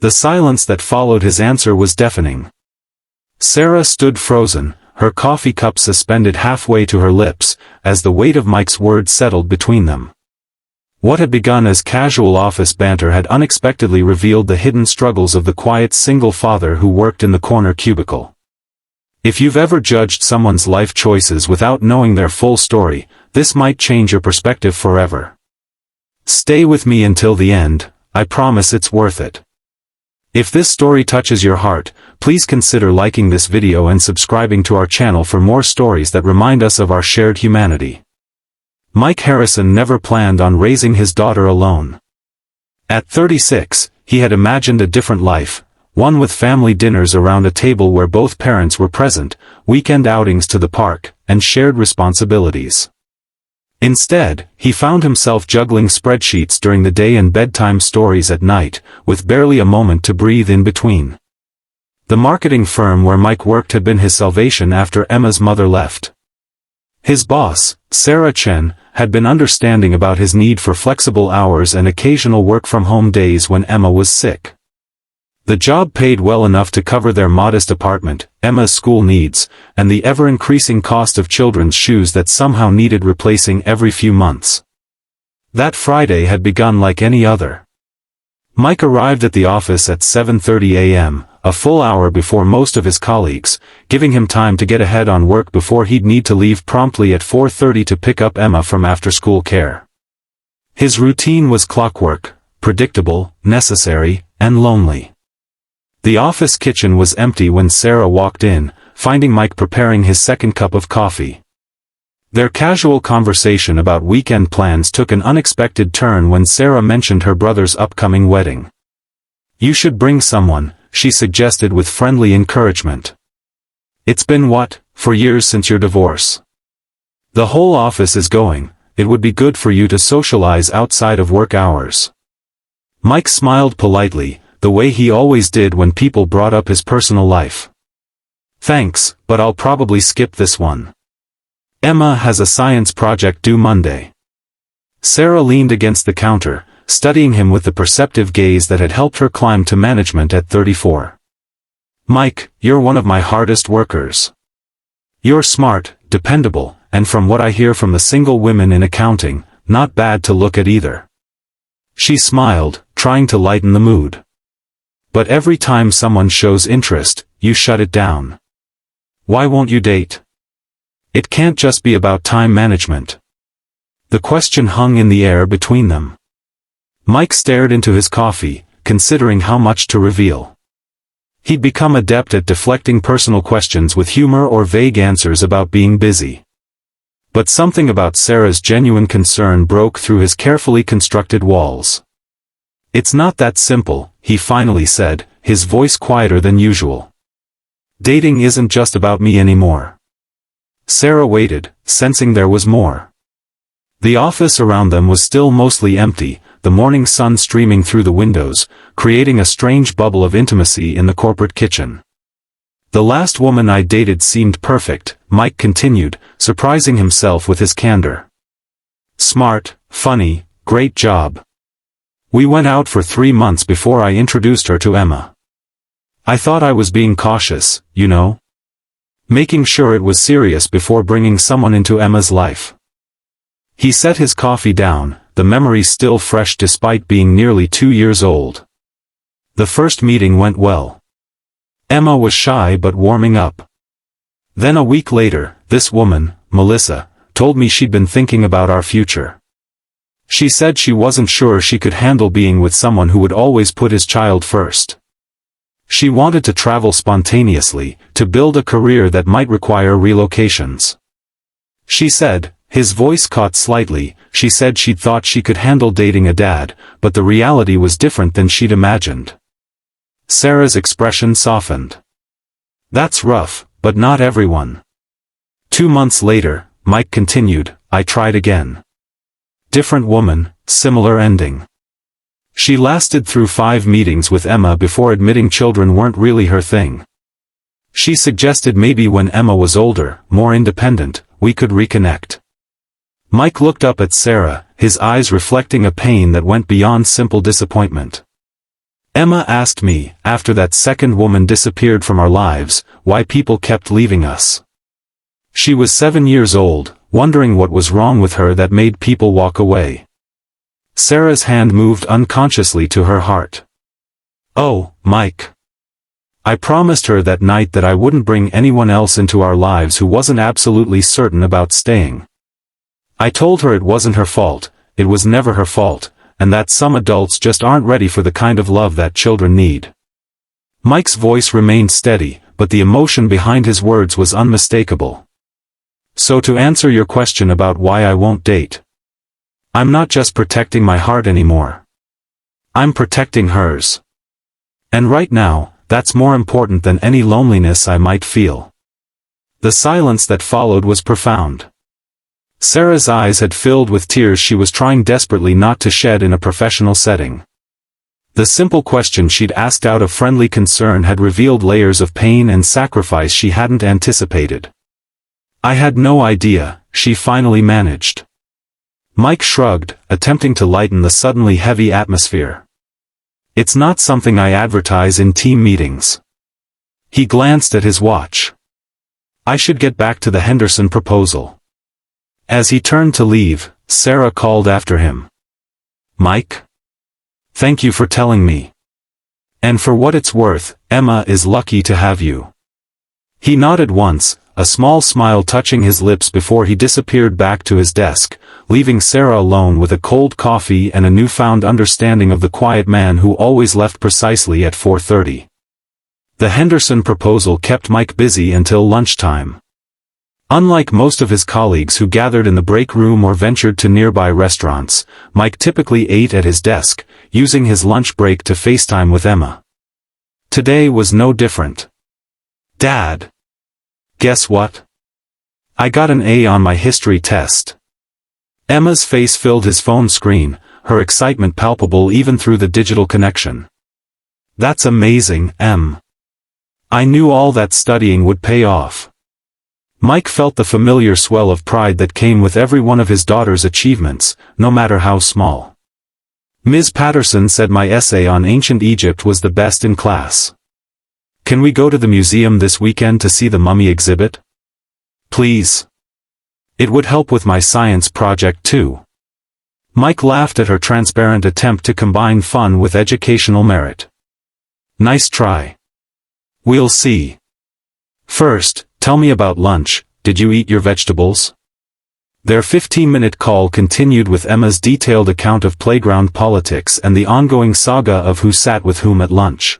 The silence that followed his answer was deafening. Sarah stood frozen, her coffee cup suspended halfway to her lips, as the weight of Mike's words settled between them. What had begun as casual office banter had unexpectedly revealed the hidden struggles of the quiet single father who worked in the corner cubicle. If you've ever judged someone's life choices without knowing their full story, this might change your perspective forever. Stay with me until the end, I promise it's worth it. If this story touches your heart, please consider liking this video and subscribing to our channel for more stories that remind us of our shared humanity. Mike Harrison never planned on raising his daughter alone. At 36, he had imagined a different life, one with family dinners around a table where both parents were present, weekend outings to the park, and shared responsibilities. Instead, he found himself juggling spreadsheets during the day and bedtime stories at night, with barely a moment to breathe in between. The marketing firm where Mike worked had been his salvation after Emma's mother left. His boss, Sarah Chen, had been understanding about his need for flexible hours and occasional work-from-home days when Emma was sick. The job paid well enough to cover their modest apartment, Emma's school needs, and the ever-increasing cost of children's shoes that somehow needed replacing every few months. That Friday had begun like any other. Mike arrived at the office at 7:30 a.m., a full hour before most of his colleagues, giving him time to get ahead on work before he'd need to leave promptly at 4:30 to pick up Emma from after-school care. His routine was clockwork, predictable, necessary, and lonely. The office kitchen was empty when Sarah walked in, finding Mike preparing his second cup of coffee. Their casual conversation about weekend plans took an unexpected turn when Sarah mentioned her brother's upcoming wedding. "You should bring someone," she suggested with friendly encouragement. "It's been 4 years since your divorce. The whole office is going, it would be good for you to socialize outside of work hours." Mike smiled politely, the way he always did when people brought up his personal life. "Thanks, but I'll probably skip this one. Emma has a science project due Monday." Sarah leaned against the counter, studying him with the perceptive gaze that had helped her climb to management at 34. "Mike, you're one of my hardest workers. You're smart, dependable, and from what I hear from the single women in accounting, not bad to look at either." She smiled, trying to lighten the mood. "But every time someone shows interest, you shut it down. Why won't you date? It can't just be about time management." The question hung in the air between them. Mike stared into his coffee, considering how much to reveal. He'd become adept at deflecting personal questions with humor or vague answers about being busy. But something about Sarah's genuine concern broke through his carefully constructed walls. "It's not that simple," he finally said, his voice quieter than usual. "Dating isn't just about me anymore." Sarah waited, sensing there was more. The office around them was still mostly empty, the morning sun streaming through the windows, creating a strange bubble of intimacy in the corporate kitchen. "The last woman I dated seemed perfect," Mike continued, surprising himself with his candor. "Smart, funny, great job. We went out for 3 months before I introduced her to Emma. I thought I was being cautious, you know? Making sure it was serious before bringing someone into Emma's life." He set his coffee down, the memory still fresh despite being nearly 2 years old. The first meeting went well. Emma was shy but warming up. Then a week later, this woman, Melissa, told me she'd been thinking about our future. She said she wasn't sure she could handle being with someone who would always put his child first. She wanted to travel spontaneously, to build a career that might require relocations. She said, his voice caught slightly, she said she'd thought she could handle dating a dad, but the reality was different than she'd imagined. Sarah's expression softened. "That's rough, but not everyone." 2 months later, Mike continued, "I tried again. Different woman, similar ending. She lasted through 5 meetings with Emma before admitting children weren't really her thing. She suggested maybe when Emma was older, more independent, we could reconnect." Mike looked up at Sarah, his eyes reflecting a pain that went beyond simple disappointment. Emma asked me, after that second woman disappeared from our lives, why people kept leaving us. She was 7 years old, wondering what was wrong with her that made people walk away. Sarah's hand moved unconsciously to her heart. Oh, Mike. I promised her that night that I wouldn't bring anyone else into our lives who wasn't absolutely certain about staying. I told her it wasn't her fault, it was never her fault, and that some adults just aren't ready for the kind of love that children need. Mike's voice remained steady, but the emotion behind his words was unmistakable. So to answer your question about why I won't date. I'm not just protecting my heart anymore. I'm protecting hers. And right now, that's more important than any loneliness I might feel. The silence that followed was profound. Sarah's eyes had filled with tears she was trying desperately not to shed in a professional setting. The simple question she'd asked out of friendly concern had revealed layers of pain and sacrifice she hadn't anticipated. I had no idea, she finally managed. Mike shrugged, attempting to lighten the suddenly heavy atmosphere. It's not something I advertise in team meetings. He glanced at his watch. I should get back to the Henderson proposal. As he turned to leave, Sarah called after him. Mike? Thank you for telling me. And for what it's worth, Emma is lucky to have you. He nodded once, a small smile touching his lips before he disappeared back to his desk, leaving Sarah alone with a cold coffee and a newfound understanding of the quiet man who always left precisely at 4:30. The Henderson proposal kept Mike busy until lunchtime. Unlike most of his colleagues who gathered in the break room or ventured to nearby restaurants, Mike typically ate at his desk, using his lunch break to FaceTime with Emma. Today was no different. Dad. Guess what? I got an A on my history test. Emma's face filled his phone screen, her excitement palpable even through the digital connection. That's amazing, Em. I knew all that studying would pay off. Mike felt the familiar swell of pride that came with every one of his daughter's achievements, no matter how small. Ms. Patterson said my essay on ancient Egypt was the best in class. Can we go to the museum this weekend to see the mummy exhibit? Please. It would help with my science project too. Mike laughed at her transparent attempt to combine fun with educational merit. Nice try. We'll see. First, tell me about lunch, did you eat your vegetables? Their 15-minute call continued with Emma's detailed account of playground politics and the ongoing saga of who sat with whom at lunch.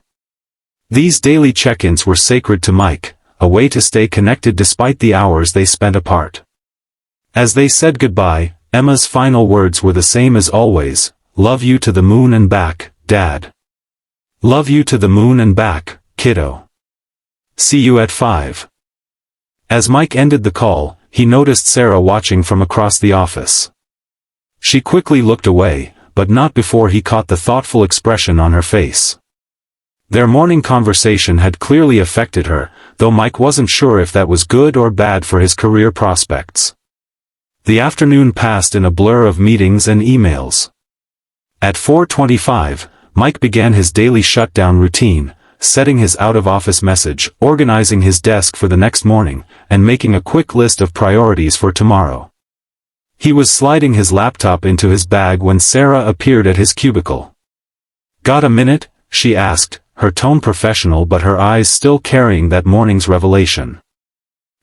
These daily check-ins were sacred to Mike, a way to stay connected despite the hours they spent apart. As they said goodbye, Emma's final words were the same as always, love you to the moon and back, Dad. Love you to the moon and back, kiddo. See you at 5. As Mike ended the call, he noticed Sarah watching from across the office. She quickly looked away, but not before he caught the thoughtful expression on her face. Their morning conversation had clearly affected her, though Mike wasn't sure if that was good or bad for his career prospects. The afternoon passed in a blur of meetings and emails. At 4:25, Mike began his daily shutdown routine, setting his out-of-office message, organizing his desk for the next morning, and making a quick list of priorities for tomorrow. He was sliding his laptop into his bag when Sarah appeared at his cubicle. "Got a minute?" she asked, her tone professional but her eyes still carrying that morning's revelation.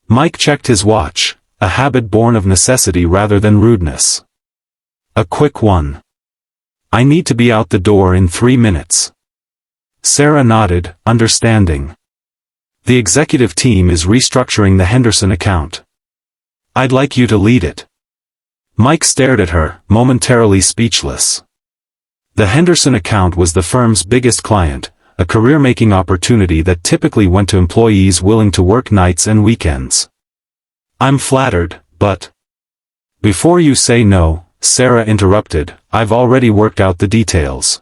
Mike checked his watch, a habit born of necessity rather than rudeness. "A quick one. I need to be out the door in 3 minutes." Sarah nodded, understanding. "The executive team is restructuring the Henderson account. I'd like you to lead it." Mike stared at her, momentarily speechless. The Henderson account was the firm's biggest client, a career-making opportunity that typically went to employees willing to work nights and weekends. "I'm flattered, but..." "Before you say no," Sarah interrupted, "I've already worked out the details.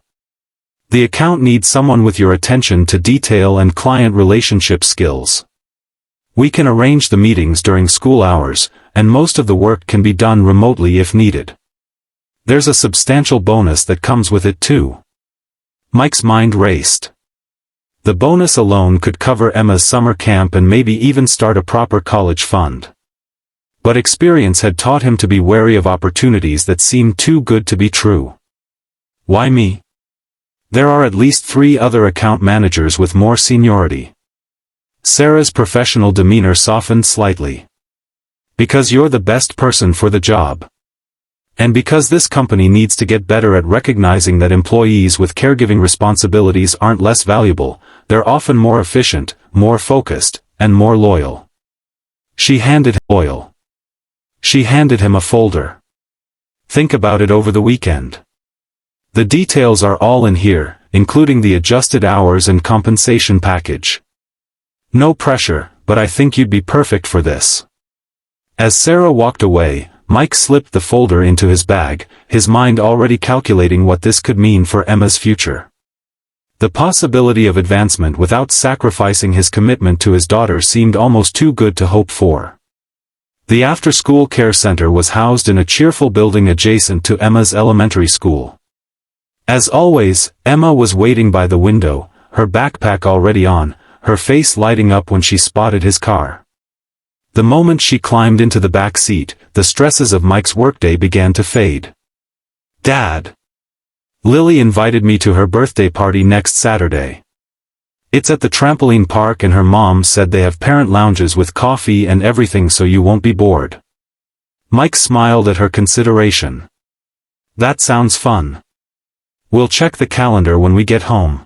The account needs someone with your attention to detail and client relationship skills. We can arrange the meetings during school hours, and most of the work can be done remotely if needed. There's a substantial bonus that comes with it too." Mike's mind raced. The bonus alone could cover Emma's summer camp and maybe even start a proper college fund. But experience had taught him to be wary of opportunities that seemed too good to be true. Why me? There are at least 3 other account managers with more seniority. Sarah's professional demeanor softened slightly. Because you're the best person for the job. And because this company needs to get better at recognizing that employees with caregiving responsibilities aren't less valuable, they're often more efficient, more focused, and more loyal. She handed him a folder. Think about it over the weekend. The details are all in here, including the adjusted hours and compensation package. No pressure, but I think you'd be perfect for this. As Sarah walked away, Mike slipped the folder into his bag, his mind already calculating what this could mean for Emma's future. The possibility of advancement without sacrificing his commitment to his daughter seemed almost too good to hope for. The after-school care center was housed in a cheerful building adjacent to Emma's elementary school. As always, Emma was waiting by the window, her backpack already on, her face lighting up when she spotted his car. The moment she climbed into the back seat, the stresses of Mike's workday began to fade. Dad! Lily invited me to her birthday party next Saturday. It's at the trampoline park and her mom said they have parent lounges with coffee and everything so you won't be bored. Mike smiled at her consideration. That sounds fun. We'll check the calendar when we get home.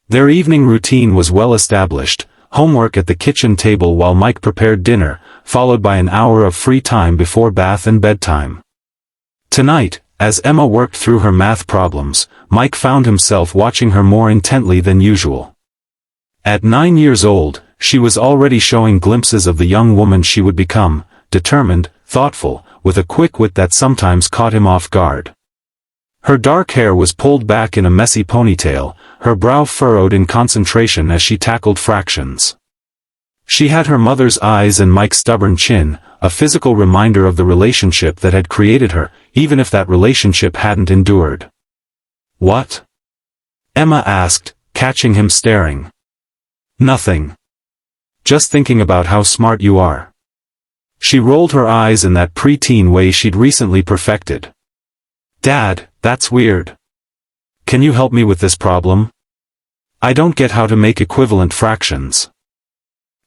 Their evening routine was well established, homework at the kitchen table while Mike prepared dinner, followed by an hour of free time before bath and bedtime. Tonight, as Emma worked through her math problems, Mike found himself watching her more intently than usual. At 9 years old, she was already showing glimpses of the young woman she would become, determined, thoughtful, with a quick wit that sometimes caught him off guard. Her dark hair was pulled back in a messy ponytail, her brow furrowed in concentration as she tackled fractions. She had her mother's eyes and Mike's stubborn chin, a physical reminder of the relationship that had created her, even if that relationship hadn't endured. What? Emma asked, catching him staring. Nothing. Just thinking about how smart you are. She rolled her eyes in that preteen way she'd recently perfected. Dad, that's weird. Can you help me with this problem? I don't get how to make equivalent fractions.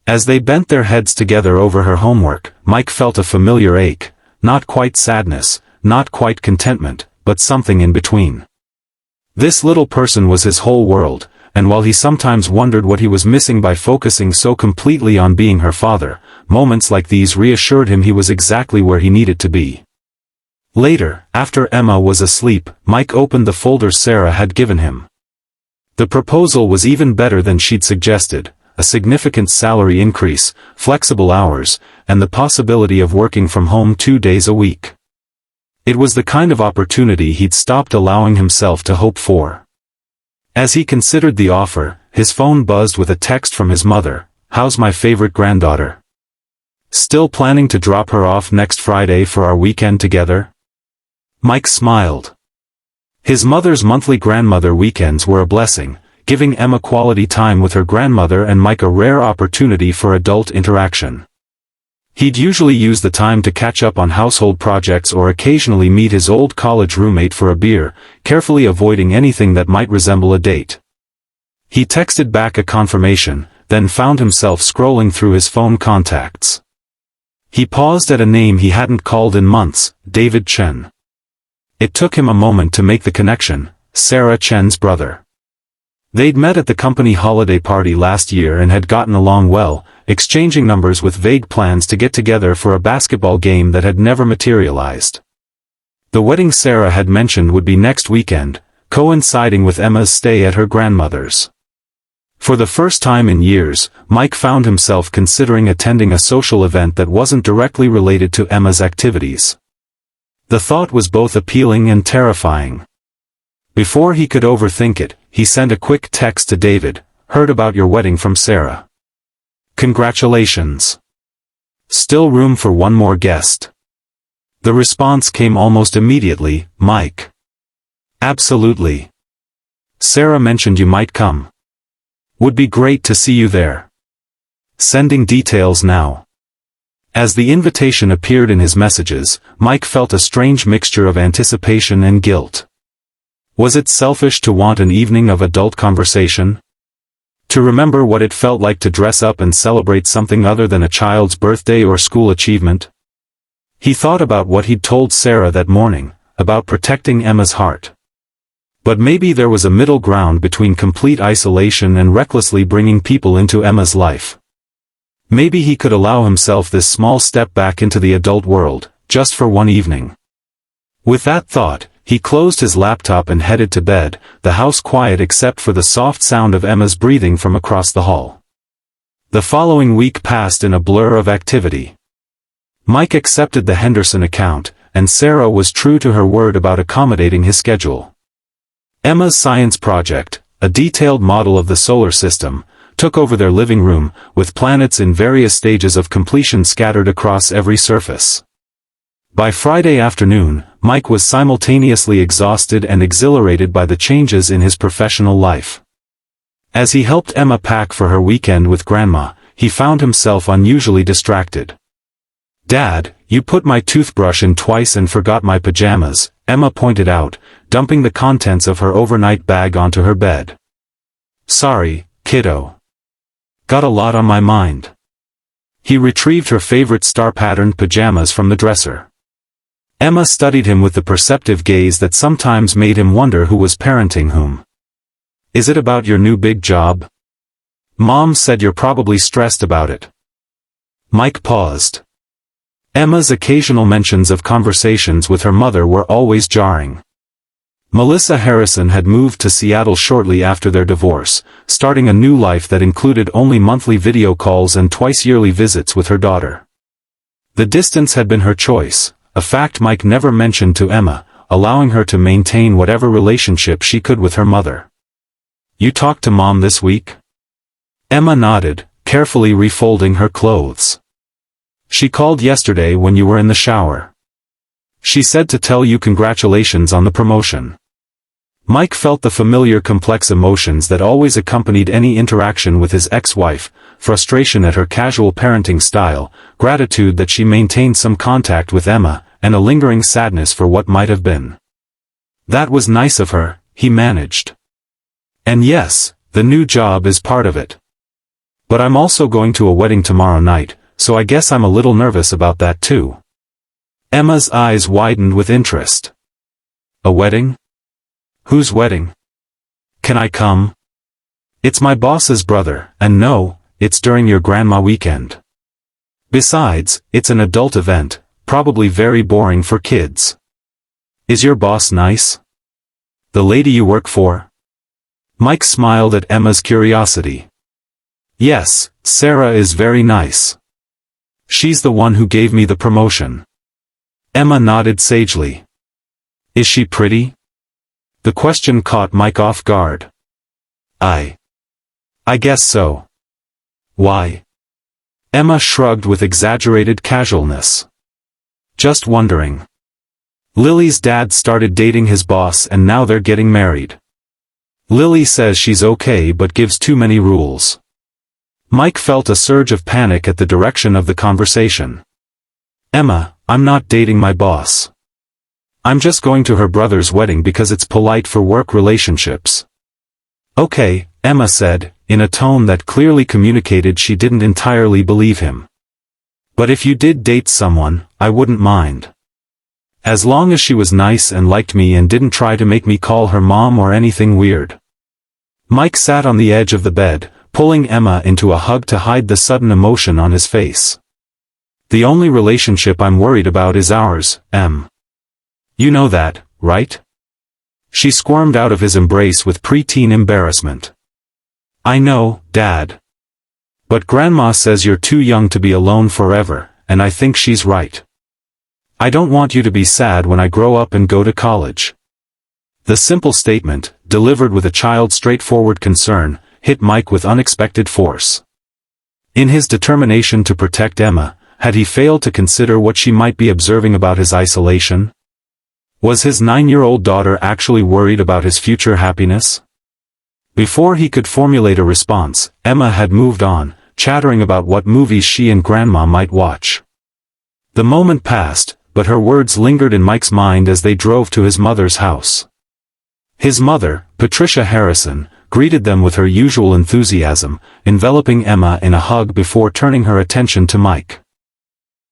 As they bent their heads together over her homework, Mike felt a familiar ache, not quite sadness, not quite contentment, but something in between. This little person was his whole world, and while he sometimes wondered what he was missing by focusing so completely on being her father, moments like these reassured him he was exactly where he needed to be. Later, after Emma was asleep, Mike opened the folder Sarah had given him. The proposal was even better than she'd suggested, a significant salary increase, flexible hours, and the possibility of working from home 2 days a week. It was the kind of opportunity he'd stopped allowing himself to hope for. As he considered the offer, his phone buzzed with a text from his mother. How's my favorite granddaughter? Still planning to drop her off next Friday for our weekend together? Mike smiled. His mother's monthly grandmother weekends were a blessing, giving Emma quality time with her grandmother and Mike a rare opportunity for adult interaction. He'd usually use the time to catch up on household projects or occasionally meet his old college roommate for a beer, carefully avoiding anything that might resemble a date. He texted back a confirmation, then found himself scrolling through his phone contacts. He paused at a name he hadn't called in months, David Chen. It took him a moment to make the connection, Sarah Chen's brother. They'd met at the company holiday party last year and had gotten along well, exchanging numbers with vague plans to get together for a basketball game that had never materialized. The wedding Sarah had mentioned would be next weekend, coinciding with Emma's stay at her grandmother's. For the first time in years, Mike found himself considering attending a social event that wasn't directly related to Emma's activities. The thought was both appealing and terrifying. Before he could overthink it, he sent a quick text to David, "Heard about your wedding from Sarah. Congratulations. Still room for one more guest?" The response came almost immediately, "Mike." "Absolutely. Sarah mentioned you might come. Would be great to see you there. Sending details now. As the invitation appeared in his messages, Mike felt a strange mixture of anticipation and guilt. Was it selfish to want an evening of adult conversation? To remember what it felt like to dress up and celebrate something other than a child's birthday or school achievement? He thought about what he'd told Sarah that morning, about protecting Emma's heart. But maybe there was a middle ground between complete isolation and recklessly bringing people into Emma's life. Maybe he could allow himself this small step back into the adult world, just for one evening. With that thought, he closed his laptop and headed to bed, the house quiet except for the soft sound of Emma's breathing from across the hall. The following week passed in a blur of activity. Mike accepted the Henderson account, and Sarah was true to her word about accommodating his schedule. Emma's science project, a detailed model of the solar system, took over their living room, with planets in various stages of completion scattered across every surface. By Friday afternoon, Mike was simultaneously exhausted and exhilarated by the changes in his professional life. As he helped Emma pack for her weekend with Grandma, he found himself unusually distracted. "Dad, you put my toothbrush in twice and forgot my pajamas," Emma pointed out, dumping the contents of her overnight bag onto her bed. "Sorry, kiddo. Got a lot on my mind." He retrieved her favorite star-patterned pajamas from the dresser. Emma studied him with the perceptive gaze that sometimes made him wonder who was parenting whom. "Is it about your new big job? Mom said you're probably stressed about it." Mike paused. Emma's occasional mentions of conversations with her mother were always jarring. Melissa Harrison had moved to Seattle shortly after their divorce, starting a new life that included only monthly video calls and twice-yearly visits with her daughter. The distance had been her choice, a fact Mike never mentioned to Emma, allowing her to maintain whatever relationship she could with her mother. "You talked to Mom this week?" Emma nodded, carefully refolding her clothes. "She called yesterday when you were in the shower. She said to tell you congratulations on the promotion." Mike felt the familiar complex emotions that always accompanied any interaction with his ex-wife, frustration at her casual parenting style, gratitude that she maintained some contact with Emma, and a lingering sadness for what might have been. "That was nice of her," he managed. "And yes, the new job is part of it. But I'm also going to a wedding tomorrow night, so I guess I'm a little nervous about that too." Emma's eyes widened with interest. "A wedding? Whose wedding? Can I come?" "It's my boss's brother, and no, it's during your grandma weekend. Besides, it's an adult event, probably very boring for kids." "Is your boss nice? The lady you work for?" Mike smiled at Emma's curiosity. "Yes, Sarah is very nice. She's the one who gave me the promotion." Emma nodded sagely. "Is she pretty?" The question caught Mike off guard. I guess so." "Why?" Emma shrugged with exaggerated casualness. "Just wondering. Lily's dad started dating his boss and now they're getting married. Lily says she's okay but gives too many rules." Mike felt a surge of panic at the direction of the conversation. "Emma, I'm not dating my boss. I'm just going to her brother's wedding because it's polite for work relationships." "Okay," Emma said, in a tone that clearly communicated she didn't entirely believe him. "But if you did date someone, I wouldn't mind. As long as she was nice and liked me and didn't try to make me call her mom or anything weird." Mike sat on the edge of the bed, pulling Emma into a hug to hide the sudden emotion on his face. "The only relationship I'm worried about is ours, Em. You know that, right?" She squirmed out of his embrace with preteen embarrassment. "I know, Dad. But Grandma says you're too young to be alone forever, and I think she's right. I don't want you to be sad when I grow up and go to college." The simple statement, delivered with a child's straightforward concern, hit Mike with unexpected force. In his determination to protect Emma, had he failed to consider what she might be observing about his isolation? Was his 9-year-old daughter actually worried about his future happiness? Before he could formulate a response, Emma had moved on, chattering about what movies she and Grandma might watch. The moment passed, but her words lingered in Mike's mind as they drove to his mother's house. His mother, Patricia Harrison, greeted them with her usual enthusiasm, enveloping Emma in a hug before turning her attention to Mike.